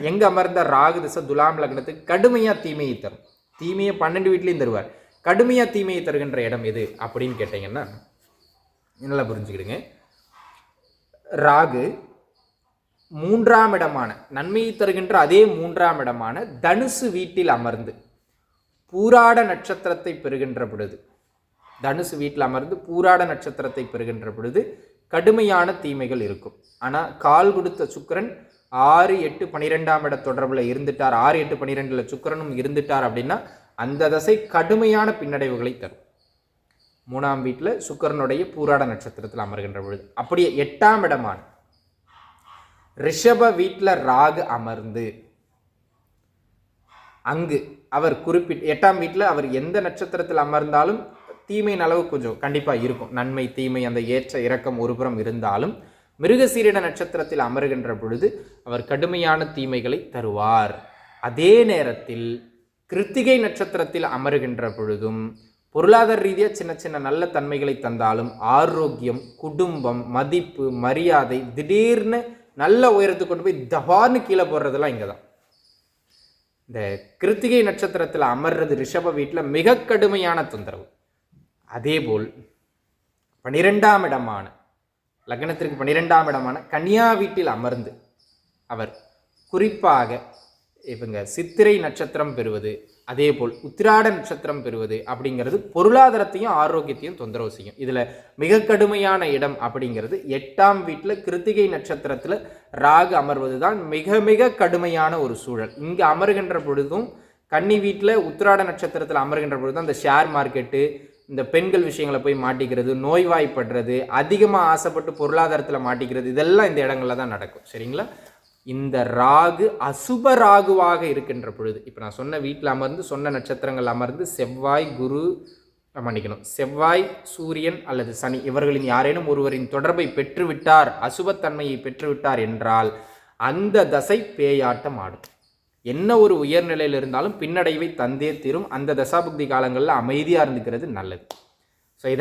எங்கே அமர்ந்த ராகு திசை துலாம் லக்னத்துக்கு கடுமையாக தீமையை தரும். தீமையை 12 வீட்லேயும் தருவார். கடுமையாக தீமையை தருகின்ற இடம் எது அப்படின்னு கேட்டிங்கன்னா நல்லா புரிஞ்சுக்கிடுங்க. ராகு 3ஆம் இடமான நன்மையை தருகின்ற அதே 3ஆம் இடமான தனுசு வீட்டில் அமர்ந்து பூராட நட்சத்திரத்தை பெறுகின்ற பொழுது, தனுசு வீட்டில் அமர்ந்து பூராட நட்சத்திரத்தை பெறுகின்ற பொழுது கடுமையான தீமைகள் இருக்கும். ஆனால் கால் கொடுத்த சுக்கிரன் 6, 8, 12ஆம் இட தொடர்பில் இருந்துட்டார், 6, 8, 12 சுக்கிரனும் இருந்துட்டார் அப்படின்னா அந்த தசை கடுமையான பின்னடைவுகளை தரும். 3ஆம் வீட்டில் சுக்கிரனுடைய பூராட நட்சத்திரத்தில் அமர்கின்ற பொழுது. அப்படியே 8ஆம் இடமான ரிஷப வீட்டில் ராகு அமர்ந்து அங்கு அவர் குறிப்பிட்ட 8ஆம் வீட்டில் அவர் எந்த நட்சத்திரத்தில் அமர்ந்தாலும் தீமையின் அளவு கொஞ்சம் கண்டிப்பாக இருக்கும். நன்மை தீமை அந்த ஏற்ற இறக்கம் ஒருபுறம் இருந்தாலும் மிருகசீரிட நட்சத்திரத்தில் அமர்கின்ற பொழுது அவர் கடுமையான தீமைகளை தருவார். அதே நேரத்தில் கிருத்திகை நட்சத்திரத்தில் அமர்கின்ற பொழுதும் பொருளாதார ரீதியாக சின்ன சின்ன நல்ல தன்மைகளை தந்தாலும் ஆரோக்கியம், குடும்பம், மதிப்பு, மரியாதை திடீர்னு நல்ல உயரத்துக்கு கொண்டு போய் தபார்னு கீழே போடுறதெல்லாம் இங்கே தான். இந்த கிருத்திகை நட்சத்திரத்தில் அமர்றது ரிஷப வீட்டில் மிக கடுமையான தொந்தரவு. அதேபோல் 12ஆம் இடமான லக்னத்திற்கு 12ஆம் இடமான கன்னியா வீட்டில் அமர்ந்து அவர் குறிப்பாக இவங்க சித்திரை நட்சத்திரம் பெறுவது, அதே போல் உத்திராட நட்சத்திரம் பெறுவது அப்படிங்கிறது பொருளாதாரத்தையும் ஆரோக்கியத்தையும் தொந்தரவு செய்யும். இதில் மிக கடுமையான இடம் அப்படிங்கிறது 8ஆம் வீட்டில் கிருத்திகை நட்சத்திரத்தில் ராகு அமர்வது தான் மிக மிக கடுமையான ஒரு சூழல். இங்கே அமர்கின்ற பொழுதும் கன்னி வீட்டில் உத்திராட நட்சத்திரத்தில் அமர்கின்ற பொழுதும் அந்த ஷேர் மார்க்கெட்டு, இந்த பெண்கள் விஷயங்களை போய் மாட்டிக்கிறது, நோய்வாய்ப்படுறது, அதிகமாக ஆசைப்பட்டு பொருளாதாரத்தில் மாட்டிக்கிறது, இதெல்லாம் இந்த இடங்களில் தான் நடக்கும். சரிங்களா? இந்த ராகு அசுப ராகுவாக இருக்கின்ற பொழுது, இப்போ நான் சொன்ன வீட்டில் அமர்ந்து சொன்ன நட்சத்திரங்கள் அமர்ந்து செவ்வாய், குரு மன்னிக்கணும், செவ்வாய், சூரியன் அல்லது சனி இவர்களின் யாரேனும் ஒருவரின் தொடர்பை பெற்றுவிட்டார், அசுபத்தன்மையை பெற்றுவிட்டார் என்றால் அந்த தசை பேயாட்டம் ஆடும். என்ன ஒரு உயர்நிலையில் இருந்தாலும் பின்னடைவை தந்தே தீரும். அந்த தசாபுக்தி காலங்களில் அமைதியாக இருந்துக்கிறது நல்லது. ஸோ இதை